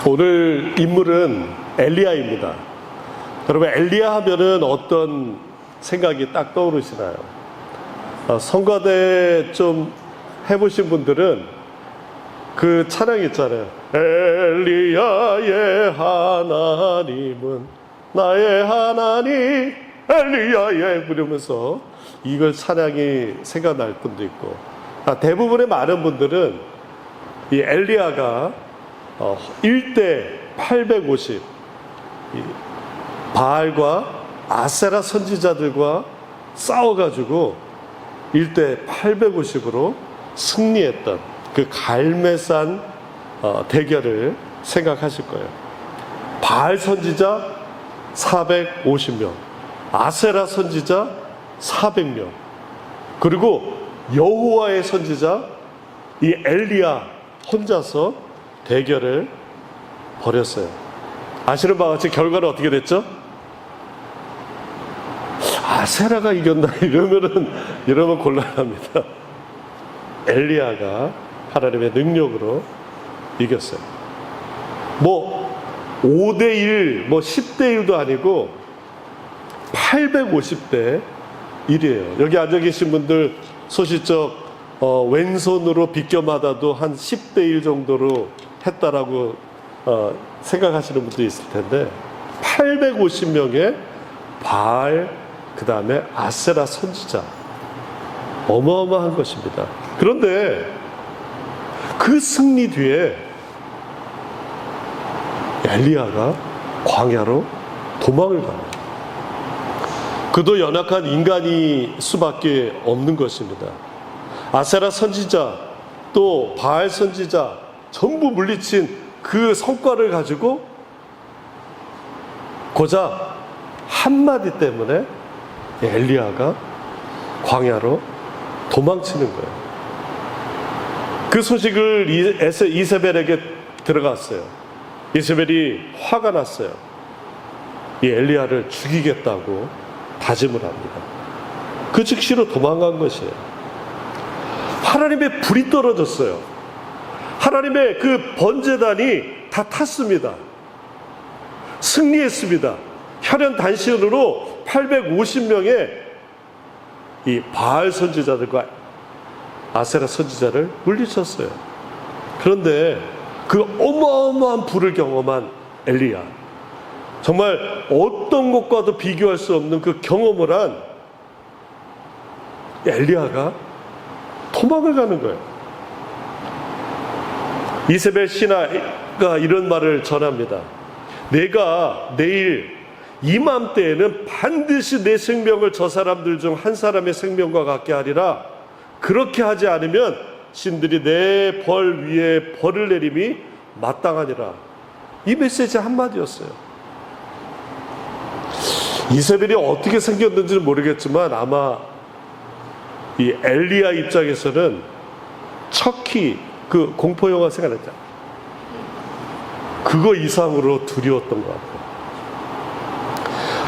오늘 인물은 엘리야입니다. 여러분, 엘리야 하면은 어떤 생각이 딱 떠오르시나요? 성가대 좀 해보신 분들은 그 찬양 있잖아요. 엘리야의 하나님은 나의 하나님 엘리야의 부르면서 이걸 찬양이 생각날 분도 있고, 대부분의 많은 분들은 이 엘리야가 1대 850 바알과 아세라 선지자들과 싸워가지고 1대 850으로 승리했던 그 갈매산 대결을 생각하실 거예요. 바알 선지자 450명, 아세라 선지자 400명, 그리고 여호와의 선지자 이 엘리야 혼자서 대결을 벌였어요. 아시는 바와 같이 결과는 어떻게 됐죠? 아세라가 이겼나? 이러면 곤란합니다. 엘리야가 하나님의 능력으로 이겼어요. 5대1, 10대1도 아니고 850대 1이에요. 여기 앉아 계신 분들 소시적 왼손으로 비껴맞아도 한 10대1 정도로 했다라고 생각하시는 분도 있을 텐데, 850명의 바알, 그 다음에 아세라 선지자, 어마어마한 것입니다. 그런데 그 승리 뒤에 엘리야가 광야로 도망을 갑니다. 그도 연약한 인간이 수밖에 없는 것입니다. 아세라 선지자 또 바알 선지자 전부 물리친 그 성과를 가지고 고작 한마디 때문에 엘리야가 광야로 도망치는 거예요. 그 소식을 이세벨에게 들어갔어요. 이세벨이 화가 났어요. 이 엘리야를 죽이겠다고 다짐을 합니다. 그 즉시로 도망간 것이에요. 하나님의 불이 떨어졌어요. 하나님의 그 번제단이 다 탔습니다. 승리했습니다. 혈연 단신으로 850명의 이 바알 선지자들과 아세라 선지자를 물리쳤어요. 그런데 그 어마어마한 불을 경험한 엘리야, 정말 어떤 것과도 비교할 수 없는 그 경험을 한 엘리야가 도망을 가는 거예요. 이세벨 신하가 이런 말을 전합니다. 내가 내일 이맘때에는 반드시 내 생명을 저 사람들 중 한 사람의 생명과 같게 하리라. 그렇게 하지 않으면 신들이 내 벌 위에 벌을 내림이 마땅하니라. 이 메시지 한마디였어요. 이세벨이 어떻게 생겼는지는 모르겠지만 아마 이 엘리야 입장에서는 척키, 그 공포영화 생각났죠. 그거 이상으로 두려웠던 것 같아요.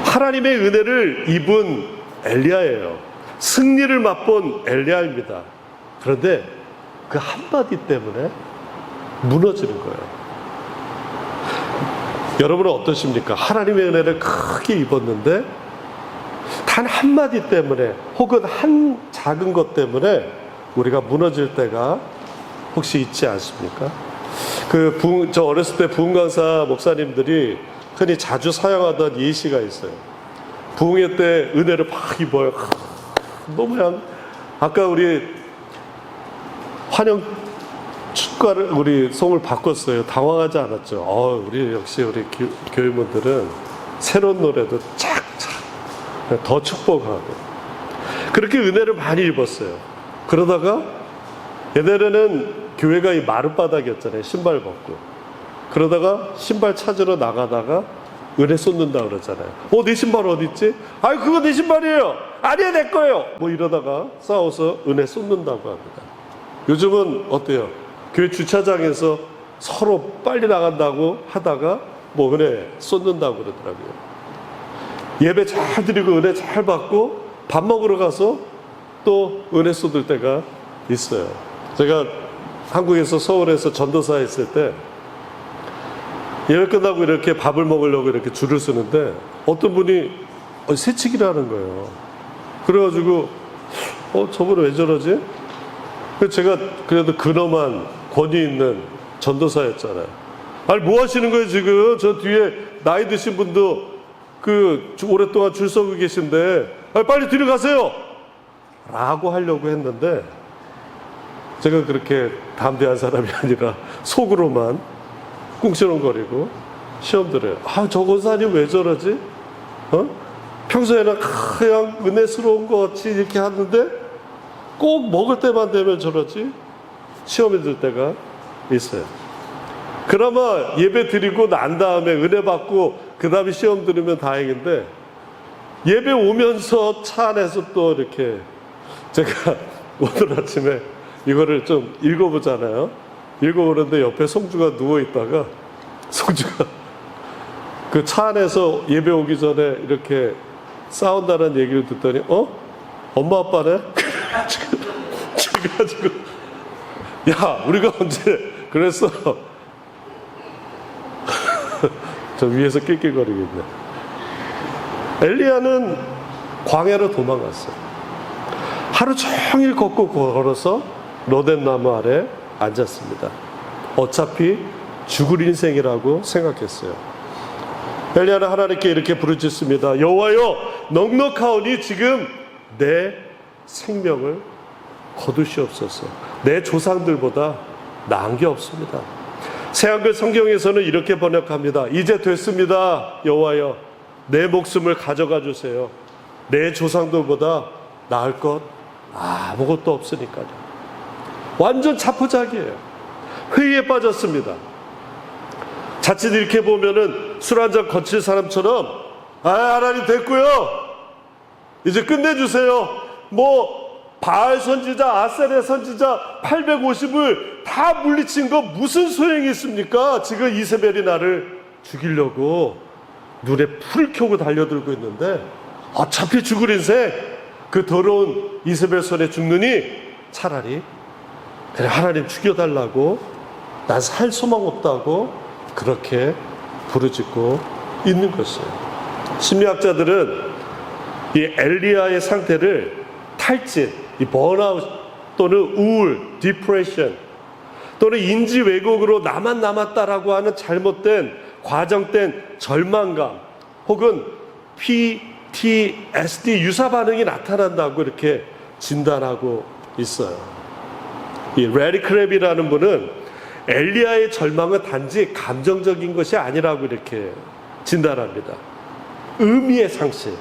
하나님의 은혜를 입은 엘리야예요. 승리를 맛본 엘리야입니다. 그런데 그 한마디 때문에 무너지는 거예요. 여러분은 어떠십니까? 하나님의 은혜를 크게 입었는데 단 한마디 때문에 혹은 한 작은 것 때문에 우리가 무너질 때가 혹시 있지 않습니까? 저 어렸을 때 부흥강사 목사님들이 흔히 자주 사용하던 예시가 있어요. 부흥회 때 은혜를 막 입어요. 너무 아까 우리 환영 축가를 우리 송을 바꿨어요. 당황하지 않았죠. 우리 역시 우리 교회분들은 새로운 노래도 착착 더 축복하고 그렇게 은혜를 많이 입었어요. 그러다가 옛날에는 교회가 이 마룻바닥이었잖아요. 신발 벗고. 그러다가 신발 찾으러 나가다가 은혜 쏟는다 그러잖아요. 내 신발 어디 있지? 그거 내 신발이에요. 아니야, 내 거예요. 이러다가 싸워서 은혜 쏟는다고 합니다. 요즘은 어때요? 교회 주차장에서 서로 빨리 나간다고 하다가 은혜 쏟는다고 그러더라고요. 예배 잘 드리고 은혜 잘 받고 밥 먹으러 가서 또 은혜 쏟을 때가 있어요. 제가 한국에서 서울에서 전도사 했을 때 예배 끝나고 이렇게 밥을 먹으려고 이렇게 줄을 서는데 어떤 분이 새치기를 하는 거예요. 그래가지고 저분 왜 저러지? 제가 그래도 근엄한 권위 있는 전도사였잖아요. 아니 뭐 하시는 거예요 지금? 저 뒤에 나이 드신 분도 오랫동안 줄 서고 계신데 빨리 들어가세요! 라고 하려고 했는데 제가 그렇게 담대한 사람이 아니라 속으로만 꿍시렁거리고 시험 들어요. 저 권사님 왜 저러지? 평소에는 그냥 은혜스러운 것 같이 이렇게 하는데 꼭 먹을 때만 되면 저러지? 시험에 들 때가 있어요. 그나마 예배 드리고 난 다음에 은혜 받고 그 다음에 시험 들으면 다행인데 예배 오면서 차 안에서 또 이렇게 제가 오늘 아침에 이거를 좀 읽어보잖아요. 읽어보는데 옆에 송주가 누워있다가 송주가 그 차 안에서 예배 오기 전에 이렇게 싸운다는 얘기를 듣더니 엄마 아빠네? 그래가지고 야 우리가 언제 그랬어? 저 위에서 낄낄거리겠네. 엘리야는 광야로 도망갔어요. 하루 종일 걷고 걸어서 로뎀나무 아래 앉았습니다. 어차피 죽을 인생이라고 생각했어요. 엘리야는 하나님께 이렇게 부르짖습니다. 여호와여, 넉넉하오니 지금 내 생명을 거두시옵소서. 내 조상들보다 나은 게 없습니다. 새한글 성경에서는 이렇게 번역합니다. 이제 됐습니다. 여호와여, 내 목숨을 가져가 주세요. 내 조상들보다 나을 것 아무것도 없으니까요. 완전 자포자기예요. 회의에 빠졌습니다. 자칫 이렇게 보면은 술 한잔 거칠 사람처럼 하나님 됐고요. 이제 끝내주세요. 바알 선지자, 아세레 선지자 850을 다 물리친 거 무슨 소용이 있습니까? 지금 이세벨이 나를 죽이려고 눈에 불을 켜고 달려들고 있는데 어차피 죽을 인생 그 더러운 이세벨 손에 죽느니 차라리 그래 하나님 죽여달라고 난 살 소망 없다고 그렇게 부르짖고 있는 것이에요. 심리학자들은 이 엘리야의 상태를 탈진, 이 번아웃 또는 우울, 디프레션 또는 인지 왜곡으로 나만 남았다라고 하는 잘못된 과정된 절망감 혹은 PTSD 유사 반응이 나타난다고 이렇게 진단하고 있어요. 이 레리 크랩이라는 분은 엘리야의 절망은 단지 감정적인 것이 아니라고 이렇게 진단합니다. 의미의 상실,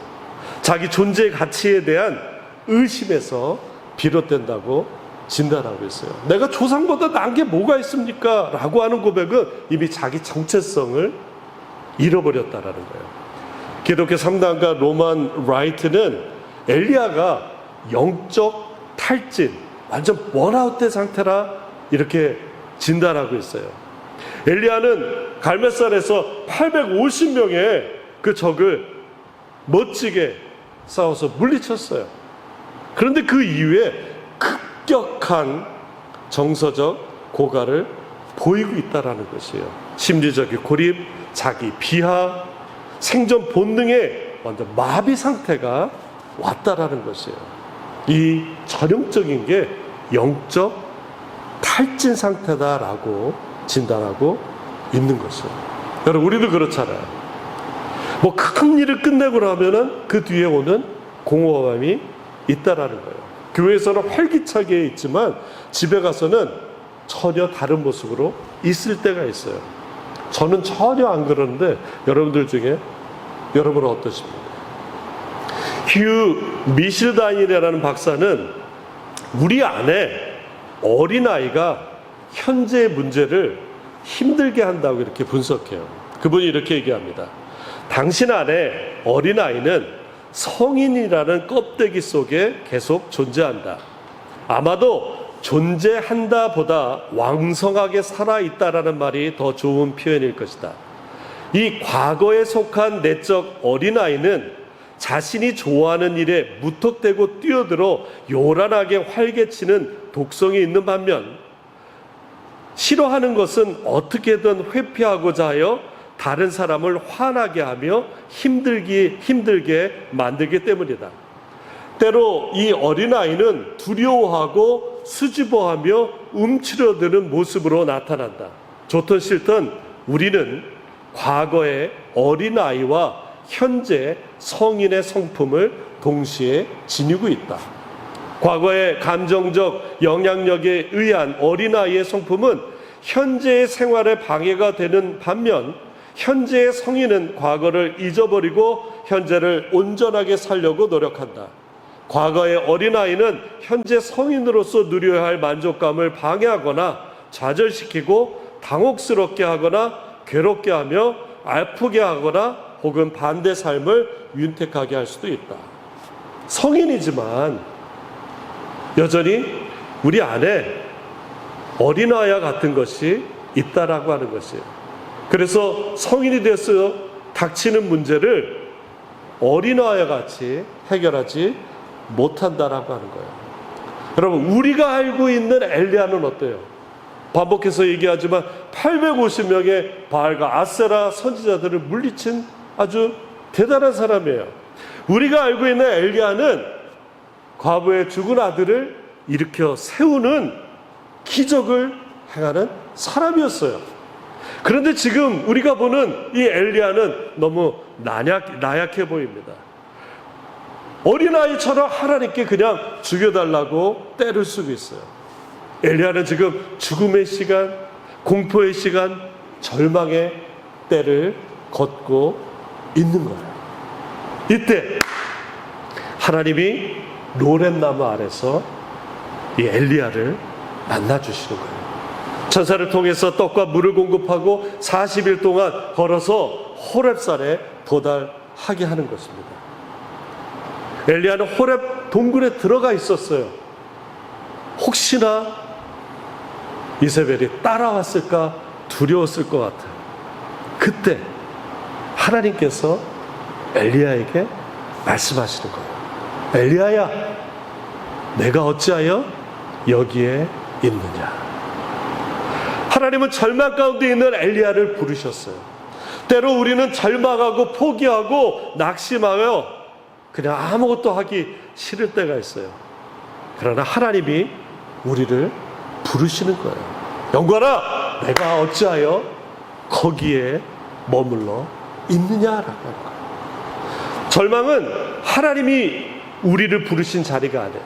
자기 존재의 가치에 대한 의심에서 비롯된다고 진단하고 있어요. 내가 조상보다 나은 게 뭐가 있습니까? 라고 하는 고백은 이미 자기 정체성을 잃어버렸다라는 거예요. 기독교 3단가 로만 라이트는 엘리야가 영적 탈진, 완전 번아웃된 상태라 이렇게 진단하고 있어요. 엘리야는 갈멜산에서 850명의 그 적을 멋지게 싸워서 물리쳤어요. 그런데 그 이후에 급격한 정서적 고갈을 보이고 있다는 것이에요. 심리적인 고립, 자기 비하, 생존 본능의 완전 마비 상태가 왔다라는 것이에요. 이 전형적인 게 영적 탈진 상태다라고 진단하고 있는 것이에요. 여러분, 우리도 그렇잖아요. 큰 일을 끝내고 나면은 그 뒤에 오는 공허함이 있다라는 거예요. 교회에서는 활기차게 있지만 집에 가서는 전혀 다른 모습으로 있을 때가 있어요. 저는 전혀 안 그러는데 여러분들 중에 여러분은 어떠십니까? 휴 미실다인이라는 박사는 우리 안에 어린아이가 현재의 문제를 힘들게 한다고 이렇게 분석해요. 그분이 이렇게 얘기합니다. 당신 안에 어린아이는 성인이라는 껍데기 속에 계속 존재한다. 아마도 존재한다 보다 왕성하게 살아있다라는 말이 더 좋은 표현일 것이다. 이 과거에 속한 내적 어린아이는 자신이 좋아하는 일에 무턱대고 뛰어들어 요란하게 활개치는 독성이 있는 반면 싫어하는 것은 어떻게든 회피하고자 하여 다른 사람을 화나게 하며 힘들게 만들기 때문이다. 때로 이 어린아이는 두려워하고 수줍어하며 움츠러드는 모습으로 나타난다. 좋든 싫든 우리는 과거의 어린아이와 현재 성인의 성품을 동시에 지니고 있다. 과거의 감정적 영향력에 의한 어린아이의 성품은 현재의 생활에 방해가 되는 반면 현재의 성인은 과거를 잊어버리고 현재를 온전하게 살려고 노력한다. 과거의 어린아이는 현재 성인으로서 누려야 할 만족감을 방해하거나 좌절시키고 당혹스럽게 하거나 괴롭게 하며 아프게 하거나 혹은 반대 삶을 윤택하게 할 수도 있다. 성인이지만 여전히 우리 안에 어린아이와 같은 것이 있다라고 하는 것이에요. 그래서 성인이 돼서 닥치는 문제를 어린아이와 같이 해결하지 못한다라고 하는 거예요. 여러분, 우리가 알고 있는 엘리야는 어때요? 반복해서 얘기하지만 850명의 바알과 아세라 선지자들을 물리친 아주 대단한 사람이에요. 우리가 알고 있는 엘리야는 과부의 죽은 아들을 일으켜 세우는 기적을 행하는 사람이었어요. 그런데 지금 우리가 보는 이 엘리야는 너무 나약해 보입니다. 어린아이처럼 하나님께 그냥 죽여달라고 때를 쓰고 있어요. 엘리야는 지금 죽음의 시간, 공포의 시간, 절망의 때를 걷고 있는 거예요. 이때 하나님이 로렘나무 아래서 이 엘리야를 만나주시는 거예요. 천사를 통해서 떡과 물을 공급하고 40일 동안 걸어서 호렙산에 도달하게 하는 것입니다. 엘리야는 호렙 동굴에 들어가 있었어요. 혹시나 이세벨이 따라왔을까 두려웠을 것 같아요. 그때 하나님께서 엘리야에게 말씀하시는 거예요. 엘리야야, 내가 어찌하여 여기에 있느냐. 하나님은 절망 가운데 있는 엘리야를 부르셨어요. 때로 우리는 절망하고 포기하고 낙심하여 그냥 아무것도 하기 싫을 때가 있어요. 그러나 하나님이 우리를 부르시는 거예요. 영광아, 내가 어찌하여 거기에 머물러 있느냐라고 하는 거예요. 절망은 하나님이 우리를 부르신 자리가 아니에요.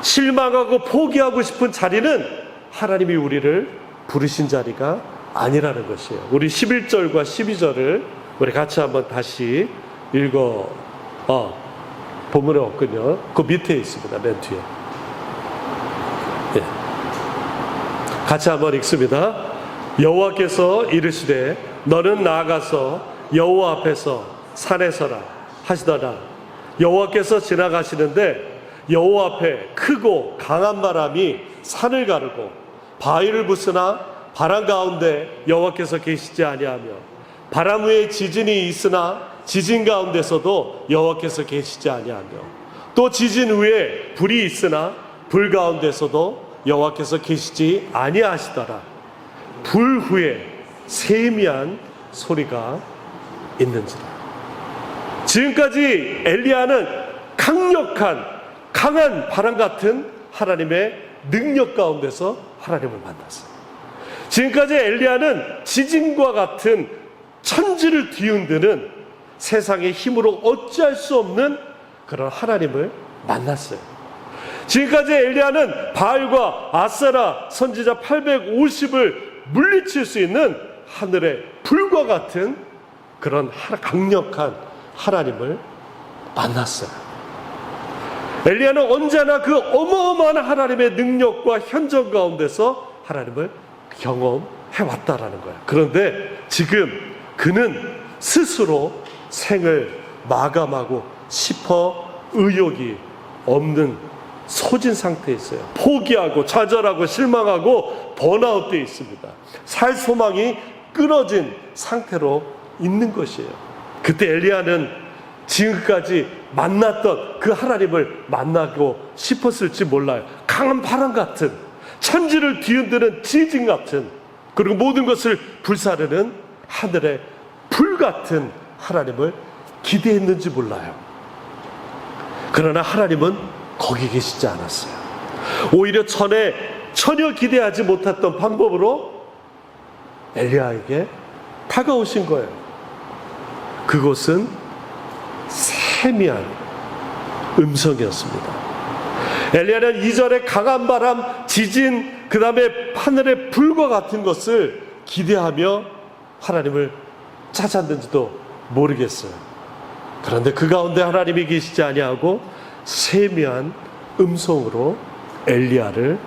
실망하고 포기하고 싶은 자리는 하나님이 우리를 부르신 자리가 아니라는 것이에요. 우리 11절과 12절을 우리 같이 한번 다시 본문에 없군요. 그 밑에 있습니다. 맨 뒤에. 예. 같이 한번 읽습니다. 여호와께서 이르시되 너는 나아가서 여호와 앞에서 산에 서라 하시더라. 여호와께서 지나가시는데 여호와 앞에 크고 강한 바람이 산을 가르고 바위를 부수나 바람 가운데 여호와께서 계시지 아니하며 바람 위에 지진이 있으나 지진 가운데서도 여호와께서 계시지 아니하며 또 지진 위에 불이 있으나 불 가운데서도 여호와께서 계시지 아니하시더라. 불 후에 세미한 소리가 있는지라. 지금까지 엘리야는 강한 바람 같은 하나님의 능력 가운데서 하나님을 만났어요. 지금까지 엘리야는 지진과 같은 천지를 뒤흔드는 세상의 힘으로 어찌할 수 없는 그런 하나님을 만났어요. 지금까지 엘리야는 바알과 아세라 선지자 850을 물리칠 수 있는 하늘의 불과 같은 그런 강력한 하나님을 만났어요. 엘리야는 언제나 그 어마어마한 하나님의 능력과 현존 가운데서 하나님을 경험해 왔다라는 거예요. 그런데 지금 그는 스스로 생을 마감하고 싶어 의욕이 없는 소진 상태에 있어요. 포기하고 좌절하고 실망하고 번아웃되어 있습니다. 살 소망이 끊어진 상태로 있는 것이에요. 그때 엘리야는 지금까지 만났던 그 하나님을 만나고 싶었을지 몰라요. 강한 바람 같은, 천지를 뒤흔드는 지진 같은, 그리고 모든 것을 불사르는 하늘의 같은 하나님을 기대했는지 몰라요. 그러나 하나님은 거기 계시지 않았어요. 오히려 전혀 기대하지 못했던 방법으로 엘리야에게 다가오신 거예요. 그것은 세미한 음성이었습니다. 엘리야는 이전에 강한 바람, 지진, 그 다음에 하늘의 불과 같은 것을 기대하며 하나님을 찾았는지도 모르겠어요. 그런데 그 가운데 하나님이 계시지 아니하고 세미한 음성으로 엘리야를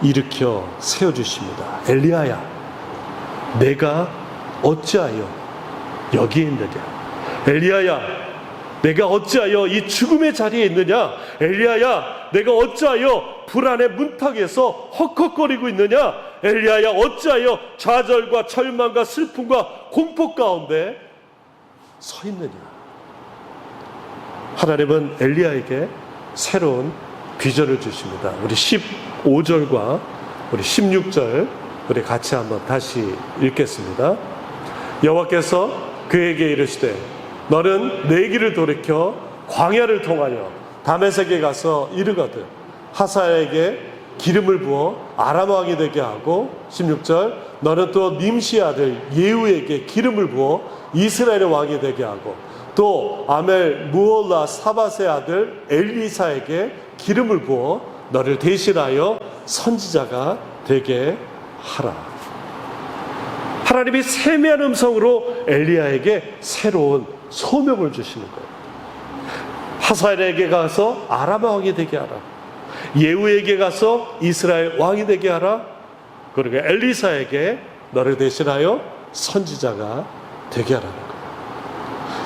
일으켜 세워주십니다. 엘리야야, 내가 어찌하여 여기에 있느냐? 엘리야야, 내가 어찌하여 이 죽음의 자리에 있느냐? 엘리야야, 내가 어찌하여 불안의 문턱에서 헉헉거리고 있느냐? 엘리야야, 어찌하여 좌절과 절망과 슬픔과 공포 가운데 서 있느냐? 하나님은 엘리야에게 새로운 비전을 주십니다. 우리 15절과 우리 16절 우리 같이 한번 다시 읽겠습니다. 여호와께서 그에게 이르시되 너는 내 길을 돌이켜 광야를 통하여 다메섹에 가서 이르거든 하사야에게 기름을 부어 아람 왕이 되게 하고 16절 너는 또 님시 아들 예후에게 기름을 부어 이스라엘의 왕이 되게 하고 또 아멜 무올라 사밧의 아들 엘리사에게 기름을 부어 너를 대신하여 선지자가 되게 하라. 하나님이 세미한 음성으로 엘리야에게 새로운 소명을 주시는 거예요. 하사엘에게 가서 아람 왕이 되게 하라. 예후에게 가서 이스라엘 왕이 되게 하라. 그리고 엘리사에게 너를 대신하여 선지자가 되게 하라는 거예요.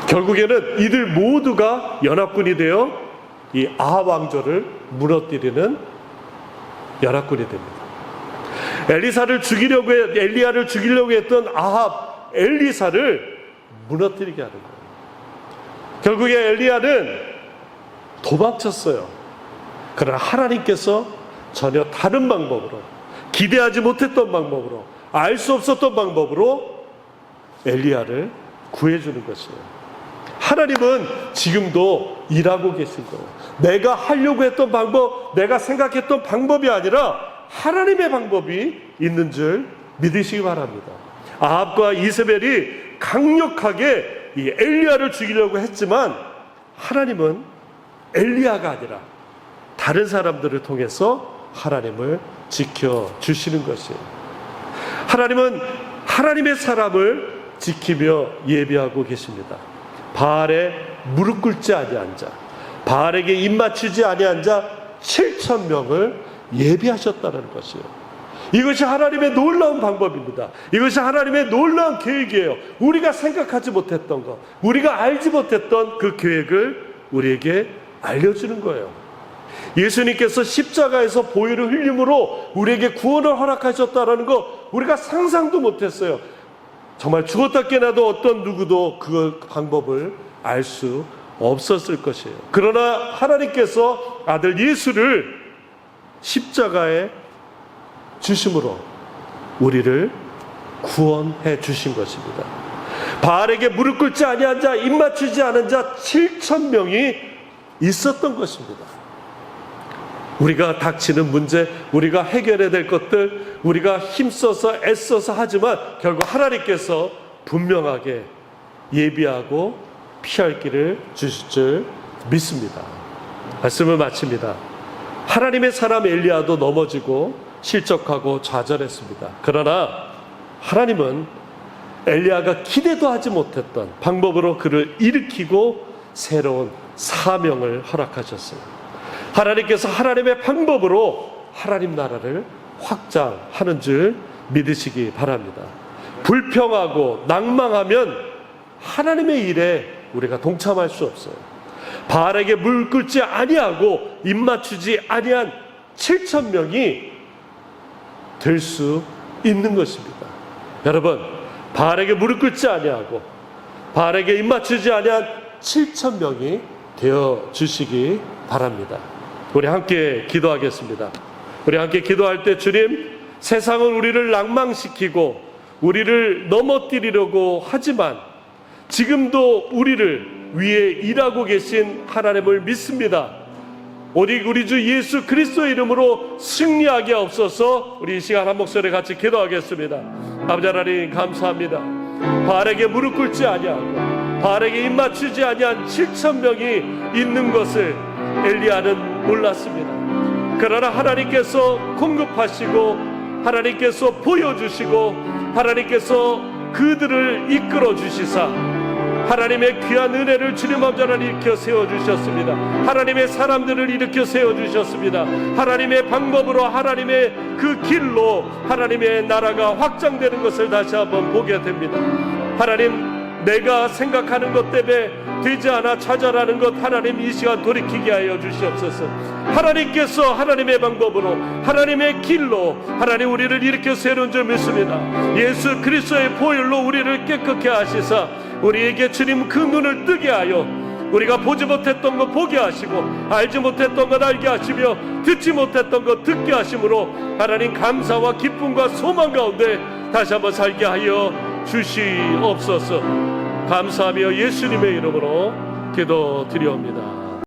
결국에는 이들 모두가 연합군이 되어 이 아합 왕조를 무너뜨리는 연합군이 됩니다. 엘리야를 죽이려고 했던 아합 엘리사를 무너뜨리게 하는 거예요. 결국에 엘리야는 도망쳤어요. 그러나 하나님께서 전혀 다른 방법으로, 기대하지 못했던 방법으로, 알 수 없었던 방법으로 엘리야를 구해주는 것이에요. 하나님은 지금도 일하고 계신 거예요. 내가 하려고 했던 방법, 내가 생각했던 방법이 아니라 하나님의 방법이 있는 줄 믿으시기 바랍니다. 아합과 이세벨이 강력하게 이 엘리야를 죽이려고 했지만 하나님은 엘리야가 아니라 다른 사람들을 통해서 하나님을 지켜주시는 것이에요. 하나님은 하나님의 사람을 지키며 예비하고 계십니다. 바알에 무릎 꿇지 아니한 자, 바알에게 입맞추지 아니한 자 7,000명을 예비하셨다는 것이에요. 이것이 하나님의 놀라운 방법입니다. 이것이 하나님의 놀라운 계획이에요. 우리가 생각하지 못했던 것, 우리가 알지 못했던 그 계획을 우리에게 알려주는 거예요. 예수님께서 십자가에서 보혈을 흘림으로 우리에게 구원을 허락하셨다는 거 우리가 상상도 못했어요. 정말 죽었다 깨나도 어떤 누구도 그 방법을 알 수 없었을 것이에요. 그러나 하나님께서 아들 예수를 십자가에 주심으로 우리를 구원해 주신 것입니다. 바알에게 무릎 꿇지 아니한 자, 입맞추지 않은 자 7,000명이 있었던 것입니다. 우리가 닥치는 문제, 우리가 해결해야 될 것들, 우리가 힘써서 애써서 하지만 결국 하나님께서 분명하게 예비하고 피할 길을 주실 줄 믿습니다. 말씀을 마칩니다. 하나님의 사람 엘리야도 넘어지고 실족하고 좌절했습니다. 그러나 하나님은 엘리야가 기대도 하지 못했던 방법으로 그를 일으키고 새로운 사명을 허락하셨어요. 하나님께서 하나님의 방법으로 하나님 나라를 확장하는 줄 믿으시기 바랍니다. 불평하고 낭망하면 하나님의 일에 우리가 동참할 수 없어요. 바알에게 물 끓지 아니하고 입맞추지 아니한 7,000명이 될 수 있는 것입니다. 여러분, 바알에게 무릎 꿇지 아니하고 바알에게 입맞추지 아니한 7,000명이 되어 주시기 바랍니다. 우리 함께 기도하겠습니다. 우리 함께 기도할 때 주님, 세상은 우리를 낭망시키고 우리를 넘어뜨리려고 하지만 지금도 우리를 위해 일하고 계신 하나님을 믿습니다. 오직 우리 주 예수 그리스도의 이름으로 승리하게 하옵소서. 우리 이 시간 한 목소리 같이 기도하겠습니다. 아버지 하나님 감사합니다. 바알에게 무릎 꿇지 아니하고 바알에게 입 맞추지 아니한 7,000명이 있는 것을 엘리야는 몰랐습니다. 그러나 하나님께서 공급하시고 하나님께서 보여주시고 하나님께서 그들을 이끌어 주시사 하나님의 귀한 은혜를 주님 앞자를 일으켜 세워주셨습니다. 하나님의 사람들을 일으켜 세워주셨습니다. 하나님의 방법으로 하나님의 그 길로 하나님의 나라가 확장되는 것을 다시 한번 보게 됩니다. 하나님, 내가 생각하는 것 때문에 되지 않아 좌절하는 것 하나님 이 시간 돌이키게 하여 주시옵소서. 하나님께서 하나님의 방법으로 하나님의 길로 하나님 우리를 일으켜 세우는 줄 믿습니다. 예수 그리스도의 보혈로 우리를 깨끗게 하시사 우리에게 주님 그 눈을 뜨게 하여 우리가 보지 못했던 것 보게 하시고 알지 못했던 것 알게 하시며 듣지 못했던 것 듣게 하심으로 하나님 감사와 기쁨과 소망 가운데 다시 한번 살게 하여 주시옵소서. 감사하며 예수님의 이름으로 기도드리옵니다.